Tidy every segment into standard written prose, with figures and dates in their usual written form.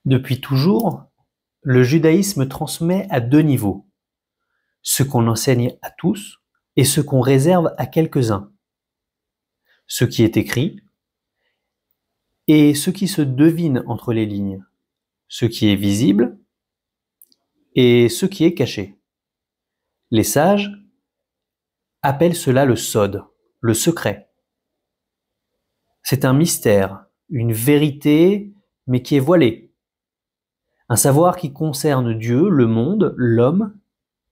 Depuis toujours, le judaïsme transmet à deux niveaux, ce qu'on enseigne à tous et ce qu'on réserve à quelques-uns, ce qui est écrit et ce qui se devine entre les lignes, ce qui est visible et ce qui est caché. Les sages appellent cela le sod, le secret. C'est un mystère, une vérité, mais qui est voilée. Un savoir qui concerne Dieu, le monde, l'homme,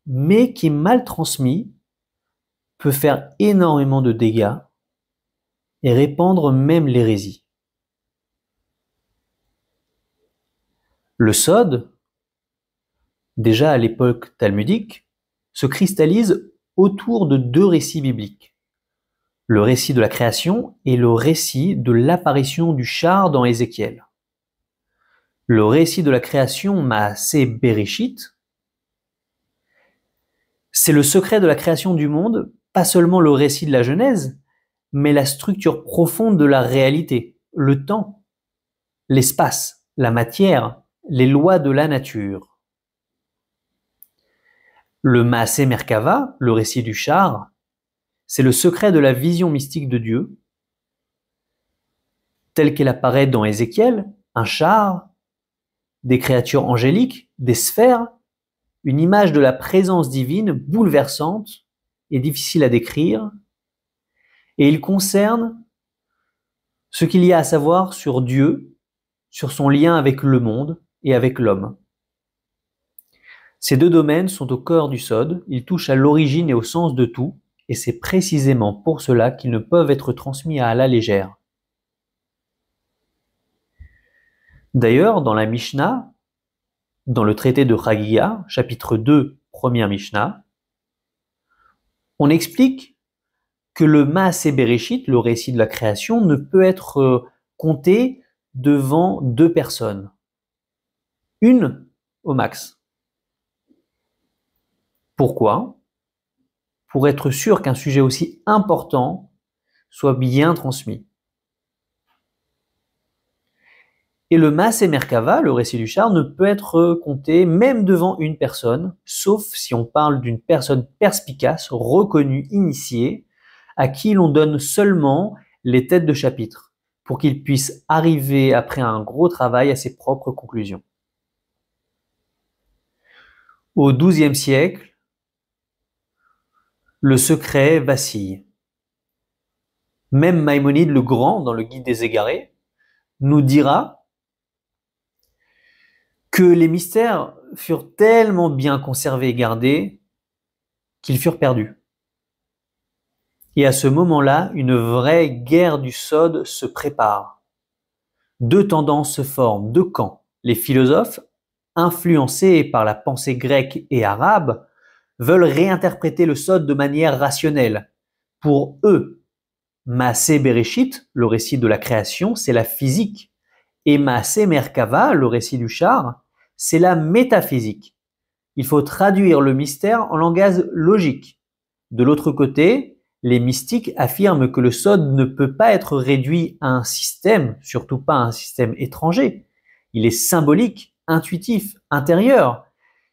mais qui, mal transmis, peut faire énormément de dégâts et répandre même l'hérésie. Le sod, déjà à l'époque talmudique, se cristallise autour de deux récits bibliques. Le récit de la création et le récit de l'apparition du char dans Ézéchiel. Le récit de la création Maaseh Bereshit, c'est le secret de la création du monde, pas seulement le récit de la Genèse, mais la structure profonde de la réalité, le temps, l'espace, la matière, les lois de la nature. Le Maaseh Merkava, le récit du char, c'est le secret de la vision mystique de Dieu, telle qu'elle apparaît dans Ézéchiel, un char, des créatures angéliques, des sphères, une image de la présence divine bouleversante et difficile à décrire, et il concerne ce qu'il y a à savoir sur Dieu, sur son lien avec le monde et avec l'homme. Ces deux domaines sont au cœur du Sod, ils touchent à l'origine et au sens de tout, et c'est précisément pour cela qu'ils ne peuvent être transmis à la légère. D'ailleurs, dans la Mishnah, dans le traité de Chagiga, chapitre 2, première Mishnah, on explique que le Maaseh Bereshit, le récit de la création, ne peut être compté devant deux personnes. Une au max. Pourquoi? Pour être sûr qu'un sujet aussi important soit bien transmis. Et le Maaseh Merkava, le récit du char, ne peut être compté même devant une personne, sauf si on parle d'une personne perspicace, reconnue, initiée, à qui l'on donne seulement les têtes de chapitre, pour qu'il puisse arriver après un gros travail à ses propres conclusions. Au XIIe siècle, le secret vacille. Même Maïmonide le Grand, dans le Guide des Égarés, nous dira que les mystères furent tellement bien conservés et gardés qu'ils furent perdus. Et à ce moment-là, une vraie guerre du Sod se prépare. Deux tendances se forment, deux camps. Les philosophes, influencés par la pensée grecque et arabe, veulent réinterpréter le Sod de manière rationnelle. Pour eux, Maaseh Bereshit, le récit de la création, c'est la physique. Et Maaseh Merkava, le récit du char, c'est la métaphysique. Il faut traduire le mystère en langage logique. De l'autre côté, les mystiques affirment que le Sod ne peut pas être réduit à un système, surtout pas à un système étranger. Il est symbolique, intuitif, intérieur.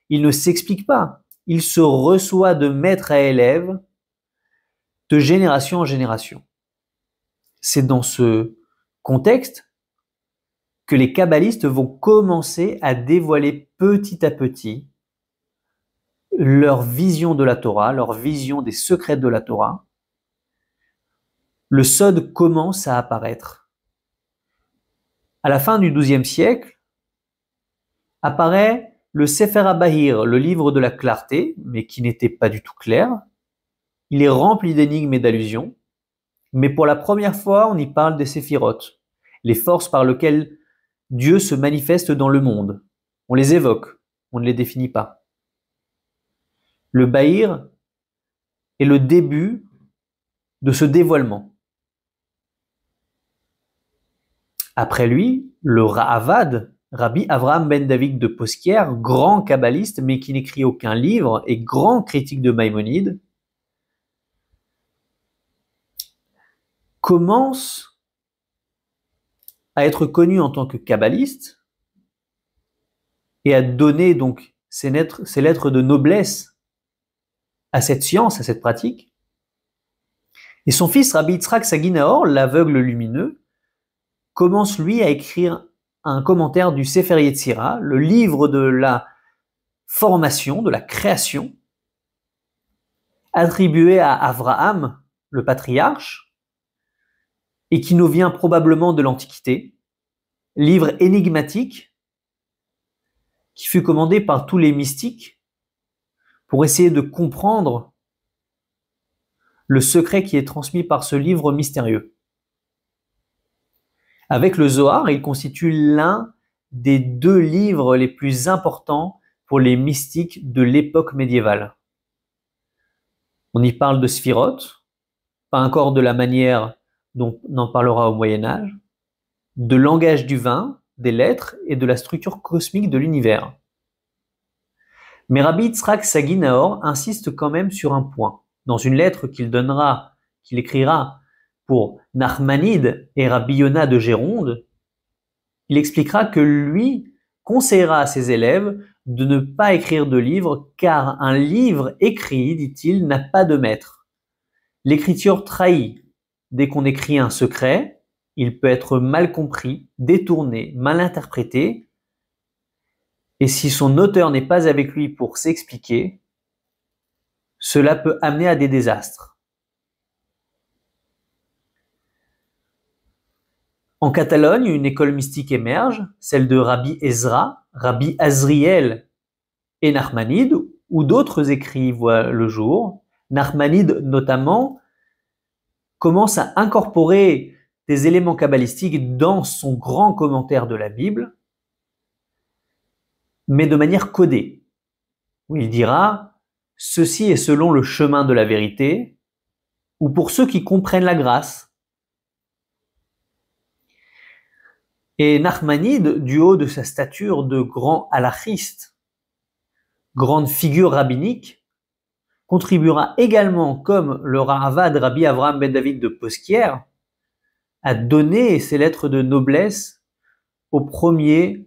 Il ne s'explique pas. Il se reçoit de maître à élève, de génération en génération. C'est dans ce contexte que les kabbalistes vont commencer à dévoiler petit à petit leur vision de la Torah, leur vision des secrets de la Torah. Le Sod commence à apparaître. À la fin du XIIe siècle, apparaît le Sefer HaBahir, le livre de la clarté, mais qui n'était pas du tout clair. Il est rempli d'énigmes et d'allusions, mais pour la première fois, on y parle des séphirotes, les forces par lesquelles Dieu se manifeste dans le monde. On les évoque, on ne les définit pas. Le Bahir est le début de ce dévoilement. Après lui, le Ra'avad, Rabbi Avraham ben David de Posquier, grand kabbaliste mais qui n'écrit aucun livre et grand critique de Maïmonide, commence à être connu en tant que kabbaliste et a donné donc ces lettres de noblesse à cette science, à cette pratique. Et son fils, Rabbi Yitzhak Sagi Nahor, l'aveugle lumineux, commence lui à écrire un commentaire du Sefer Yetzira, le livre de la formation, de la création, attribué à Avraham, le patriarche, et qui nous vient probablement de l'Antiquité, livre énigmatique qui fut commandé par tous les mystiques pour essayer de comprendre le secret qui est transmis par ce livre mystérieux. Avec le Zohar, il constitue l'un des 2 livres les plus importants pour les mystiques de l'époque médiévale. On y parle de Sphirot, pas encore de la manière dont on en parlera au Moyen-Âge, de langage du vin, des lettres et de la structure cosmique de l'univers. Mais Rabbi Yitzhak Sagi Nahor insiste quand même sur un point. Dans une lettre qu'il écrira pour Nachmanide et Rabbi Yona de Géronde, il expliquera que lui conseillera à ses élèves de ne pas écrire de livre, car un livre écrit, dit-il, n'a pas de maître. L'écriture trahit. Dès qu'on écrit un secret, il peut être mal compris, détourné, mal interprété, et si son auteur n'est pas avec lui pour s'expliquer, cela peut amener à des désastres. En Catalogne, une école mystique émerge, celle de Rabbi Ezra, Rabbi Azriel et Nachmanide, où d'autres écrits voient le jour. Nachmanide, notamment, commence à incorporer des éléments kabbalistiques dans son grand commentaire de la Bible, mais de manière codée, où il dira « Ceci est selon le chemin de la vérité » ou « pour ceux qui comprennent la grâce ». Et Nachmanide, du haut de sa stature de grand halachiste, grande figure rabbinique, contribuera également, comme le Ravad Rabbi Avraham ben David de Posquière, à donner ses lettres de noblesse aux premières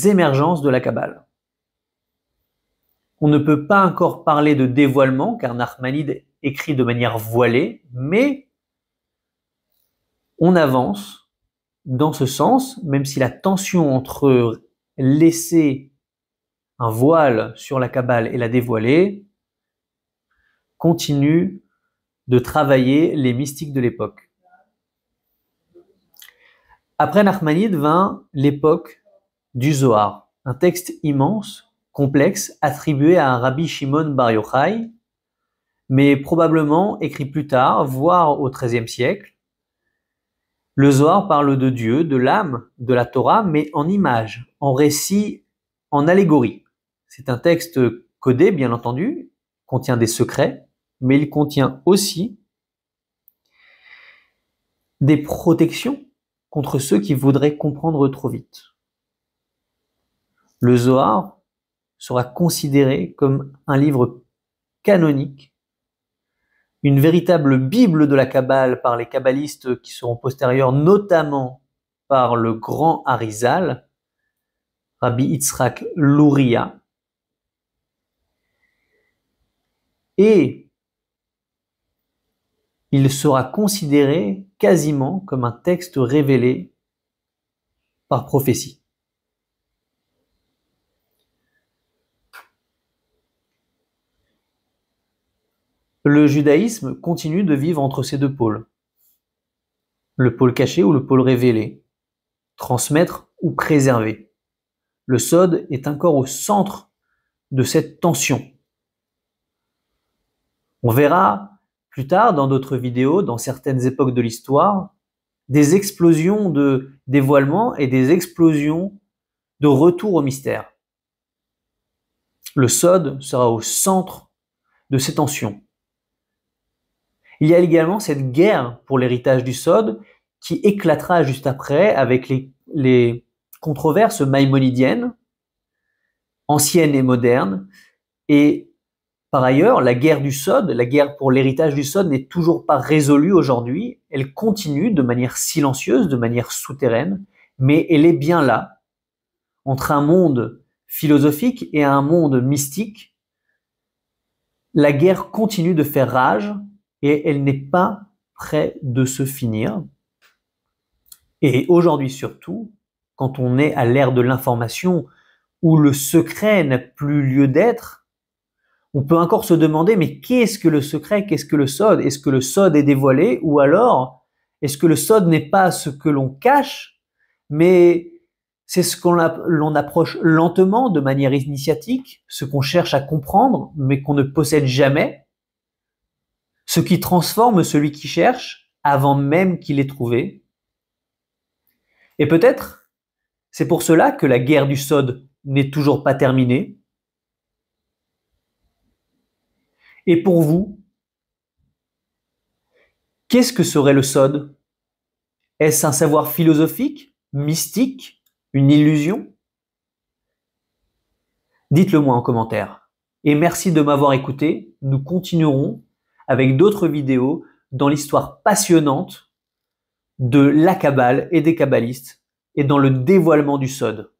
émergences de la Kabbale. On ne peut pas encore parler de dévoilement, car Nachmanide écrit de manière voilée, mais on avance dans ce sens, même si la tension entre laisser un voile sur la Kabbale et la dévoiler continue de travailler les mystiques de l'époque. Après Nachmanide vint l'époque du Zohar, un texte immense, complexe, attribué à un Rabbi Shimon Bar Yochai, mais probablement écrit plus tard, voire au XIIIe siècle. Le Zohar parle de Dieu, de l'âme, de la Torah, mais en images, en récits, en allégories. C'est un texte codé, bien entendu, contient des secrets, mais il contient aussi des protections contre ceux qui voudraient comprendre trop vite. Le Zohar sera considéré comme un livre canonique, une véritable Bible de la Kabbale par les kabbalistes qui seront postérieurs, notamment par le grand Arizal, Rabbi Yitzhak Luria. Et il sera considéré quasiment comme un texte révélé par prophétie. Le judaïsme continue de vivre entre ces 2 pôles. Le pôle caché ou le pôle révélé, transmettre ou préserver. Le Sod est encore au centre de cette tension. On verra plus tard dans d'autres vidéos, dans certaines époques de l'histoire, des explosions de dévoilement et des explosions de retour au mystère. Le Sod sera au centre de ces tensions. Il y a également cette guerre pour l'héritage du Sod qui éclatera juste après avec les controverses maïmonidiennes, anciennes et modernes. Et par ailleurs, la guerre du Sod, la guerre pour l'héritage du Sod n'est toujours pas résolue aujourd'hui. Elle continue de manière silencieuse, de manière souterraine, mais elle est bien là, entre un monde philosophique et un monde mystique, la guerre continue de faire rage et elle n'est pas près de se finir. Et aujourd'hui surtout, quand on est à l'ère de l'information où le secret n'a plus lieu d'être, on peut encore se demander, mais qu'est-ce que le secret, qu'est-ce que le sod? Est-ce que le sod est dévoilé ou alors est-ce que le sod n'est pas ce que l'on cache, mais c'est ce l'on approche lentement, de manière initiatique, ce qu'on cherche à comprendre, mais qu'on ne possède jamais, ce qui transforme celui qui cherche avant même qu'il ait trouvé. Et peut-être, c'est pour cela que la guerre du sod n'est toujours pas terminée. Et pour vous, qu'est-ce que serait le sod? Est-ce un savoir philosophique, mystique, une illusion? Dites-le moi en commentaire. Et merci de m'avoir écouté. Nous continuerons avec d'autres vidéos dans l'histoire passionnante de la Kabbale et des kabbalistes et dans le dévoilement du sod.